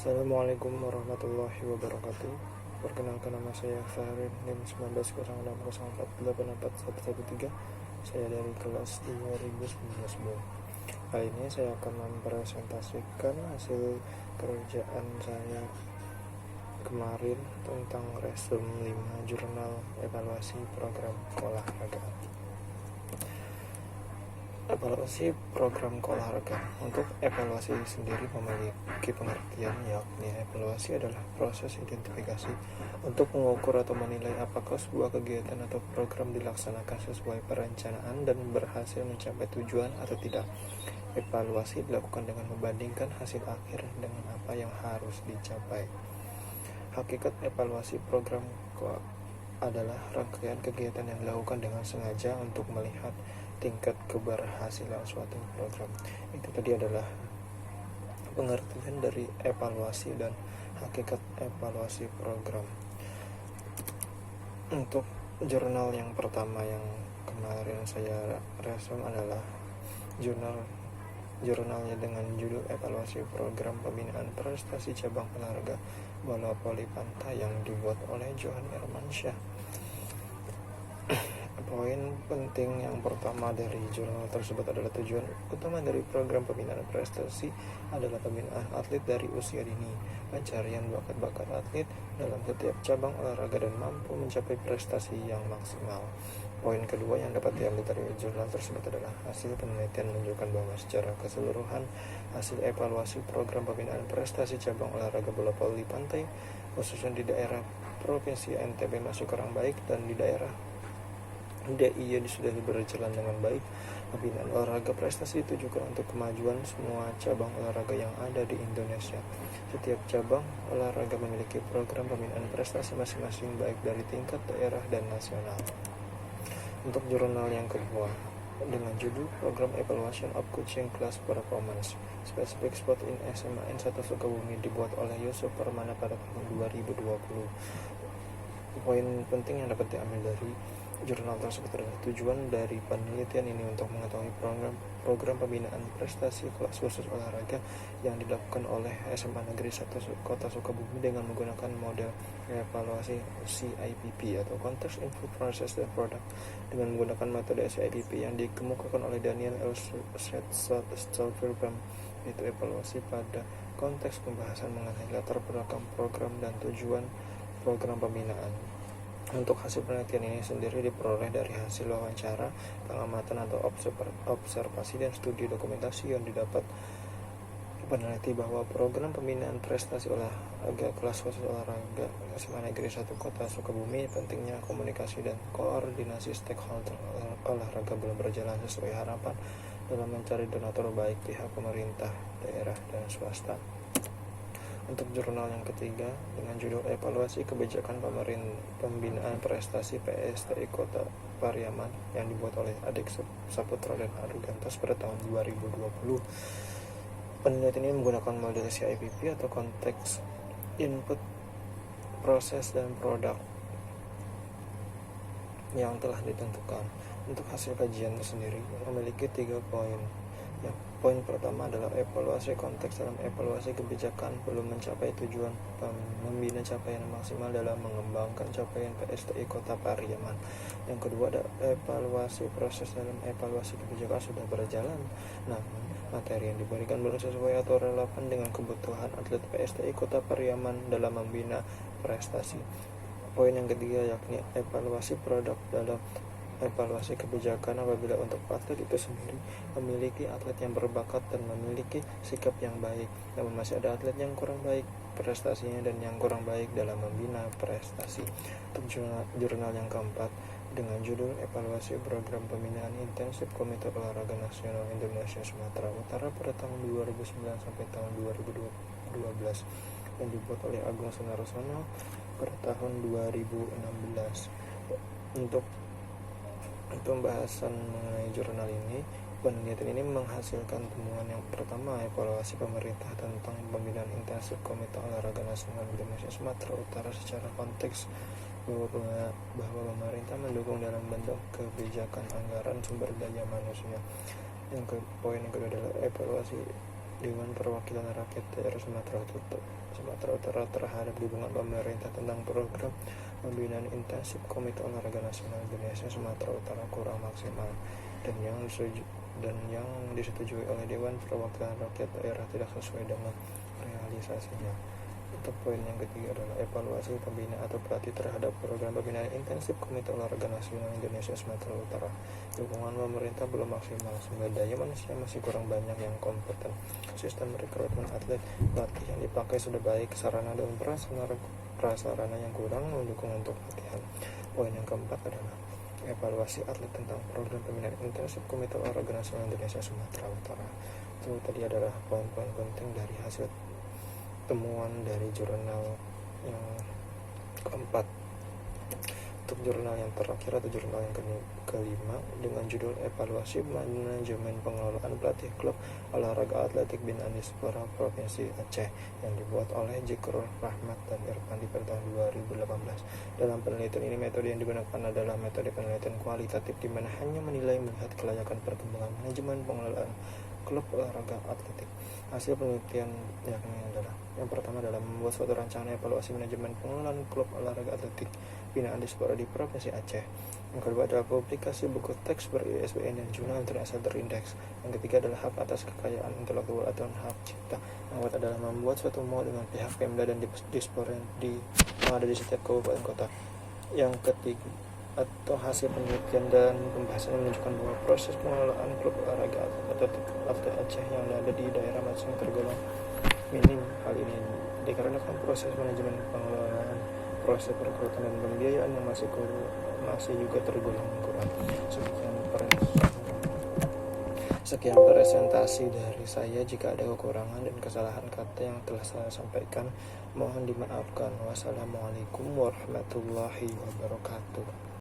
Assalamualaikum warahmatullahi wabarakatuh. Perkenalkan, nama saya Fahrin, NIM 190604844113. Saya dari kelas 2019B. Kali ini saya akan mempresentasikan hasil kerjaan saya kemarin tentang resume 5 jurnal evaluasi program olahraga. Evaluasi program olahraga. Untuk evaluasi sendiri memiliki pengertian, yakni evaluasi adalah proses identifikasi untuk mengukur atau menilai apakah sebuah kegiatan atau program dilaksanakan sesuai perencanaan dan berhasil mencapai tujuan atau tidak. Evaluasi dilakukan dengan membandingkan hasil akhir dengan apa yang harus dicapai. Hakikat evaluasi program adalah rangkaian kegiatan yang dilakukan dengan sengaja untuk melihat tingkat keberhasilan suatu program. Itu tadi adalah pengertian dari evaluasi dan hakikat evaluasi program. Untuk jurnal yang pertama yang kemarin saya resume adalah jurnalnya dengan judul Evaluasi Program Pembinaan Prestasi Cabang Olahraga Bola Voli Pantai yang dibuat oleh Johan Irmansyah. Poin penting yang pertama dari jurnal tersebut adalah tujuan utama dari program pembinaan prestasi adalah pembinaan atlet dari usia dini, pencarian bakat-bakat atlet dalam setiap cabang olahraga dan mampu mencapai prestasi yang maksimal. Poin kedua yang dapat diambil dari jurnal tersebut adalah hasil penelitian menunjukkan bahwa secara keseluruhan hasil evaluasi program pembinaan prestasi cabang olahraga bola voli pantai khususnya di daerah Provinsi NTB masih kurang baik dan di daerah DIY sudah berjalan dengan baik. Pembinaan olahraga prestasi ditujukan untuk kemajuan semua cabang olahraga yang ada di Indonesia. Setiap cabang olahraga memiliki program pembinaan prestasi masing-masing baik dari tingkat daerah dan nasional. Untuk jurnal yang kedua dengan judul Program Evaluation of Coaching Class Performance Specific Spot in SMA N1 Sukabumi dibuat oleh Yusuf Permana pada tahun 2020. Poin penting yang dapat diambil dari jurnal tersebut adalah tujuan dari penelitian ini untuk mengetahui program pembinaan prestasi kelas khusus olahraga yang dilakukan oleh SMA Negeri 1 Kota Sukabumi dengan menggunakan model evaluasi CIPP atau Context Input Process dan Product dengan menggunakan metode CIPP yang dikemukakan oleh Daniel L. Stoltenberg, yaitu evaluasi pada konteks pembahasan mengenai latar belakang program dan tujuan program pembinaan. Untuk hasil penelitian ini sendiri diperoleh dari hasil wawancara, pengamatan atau observasi dan studi dokumentasi yang didapat peneliti bahwa program pembinaan prestasi olahraga kelas khusus olahraga SMA Negeri 1 Kota Sukabumi pentingnya komunikasi dan koordinasi stakeholder olahraga belum berjalan sesuai harapan dalam mencari donatur baik pihak pemerintah, daerah, dan swasta. Untuk jurnal yang ketiga dengan judul Evaluasi Kebijakan Pembinaan Prestasi PSTI Kota Pariaman yang dibuat oleh Adik Saputra dan Argantos pada tahun 2020. Penelitian ini menggunakan model CIPP atau Context Input Process dan Product yang telah ditentukan. Untuk hasil kajian sendiri memiliki 3 poin. Poin pertama adalah evaluasi konteks dalam evaluasi kebijakan belum mencapai tujuan membina capaian maksimal dalam mengembangkan capaian PSTI Kota Pariaman. Yang kedua ada evaluasi proses dalam evaluasi kebijakan sudah berjalan, namun materi yang diberikan belum sesuai atau relevan dengan kebutuhan atlet PSTI Kota Pariaman dalam membina prestasi. Poin yang ketiga yakni evaluasi produk dalam evaluasi kebijakan apabila untuk atlet itu sendiri memiliki atlet yang berbakat dan memiliki sikap yang baik, namun masih ada atlet yang kurang baik prestasinya dan yang kurang baik dalam membina prestasi. Untuk jurnal yang keempat dengan judul Evaluasi Program Pembinaan Intensif Komite Olahraga Nasional Indonesia Sumatera Utara pada tahun 2009 sampai tahun 2012 yang dibuat oleh Agung Sunarsono pada tahun 2016. Untuk pembahasan mengenai jurnal ini, penelitian ini menghasilkan temuan yang pertama, evaluasi pemerintah tentang pembinaan intensif Komite Olahraga Nasional Indonesia Sumatera Utara secara konteks bahwa pemerintah mendukung dalam bentuk kebijakan anggaran sumber daya manusia. Poin yang kedua adalah evaluasi Dewan Perwakilan Rakyat Daerah Sumatera Utara terhadap dukungan pemerintah tentang program pembinaan intensif Komite Olahraga Nasional Indonesia Sumatera Utara kurang maksimal, dan yang disetujui oleh Dewan Perwakilan Rakyat Daerah tidak sesuai dengan realisasinya. Untuk poin yang ketiga adalah evaluasi pembina atau pelatih terhadap program pembinaan intensif Komite Olahraga Nasional Indonesia Sumatera Utara. Dukungan pemerintah belum maksimal, sumber daya manusia masih kurang banyak yang kompeten. Sistem rekrutmen atlet pelatih yang dipakai sudah baik, sarana dan prasarana yang kurang mendukung untuk latihan. Poin yang keempat adalah evaluasi atlet tentang program pembinaan intensif Komite Olahraga Nasional Indonesia Sumatera Utara. Itu tadi adalah poin-poin penting dari hasil temuan dari jurnal yang keempat. Untuk jurnal yang terakhir atau jurnal yang kelima dengan judul Evaluasi Manajemen Pengelolaan Pelatih Klub Olahraga Atletik Binaan Dispora Provinsi Aceh yang dibuat oleh Zikrul Rahmat dan Irfandi pada tahun 2018. Dalam penelitian ini metode yang digunakan adalah metode penelitian kualitatif di mana hanya menilai melihat kelayakan perkembangan manajemen pengelolaan klub olahraga atletik. Hasil penelitian yakni adalah yang pertama adalah membuat suatu rancangan evaluasi manajemen pengelolaan klub olahraga atletik binaan Dispora di Provinsi Aceh. Yang kedua adalah publikasi buku teks ber-ISBN dan jurnal internasional terindeks. Yang ketiga adalah hak atas kekayaan intelektual atau hak cipta. Yang keempat adalah membuat suatu MOU dengan pihak Pemda dan Dispora yang ada di setiap kabupaten kota. Yang ketiga atau hasil penelitian dan pembahasan menunjukkan bahwa proses pengelolaan klub olahraga atletik Aceh yang ada di daerah masing tergolong minim. Hal ini dikarenakan proses manajemen pengelolaan, proses perekrutan dan pembiayaan yang masih juga tergolong kurang. Sekian presentasi dari saya. Jika ada kekurangan dan kesalahan kata yang telah saya sampaikan, mohon dimaafkan. Wassalamualaikum warahmatullahi wabarakatuh.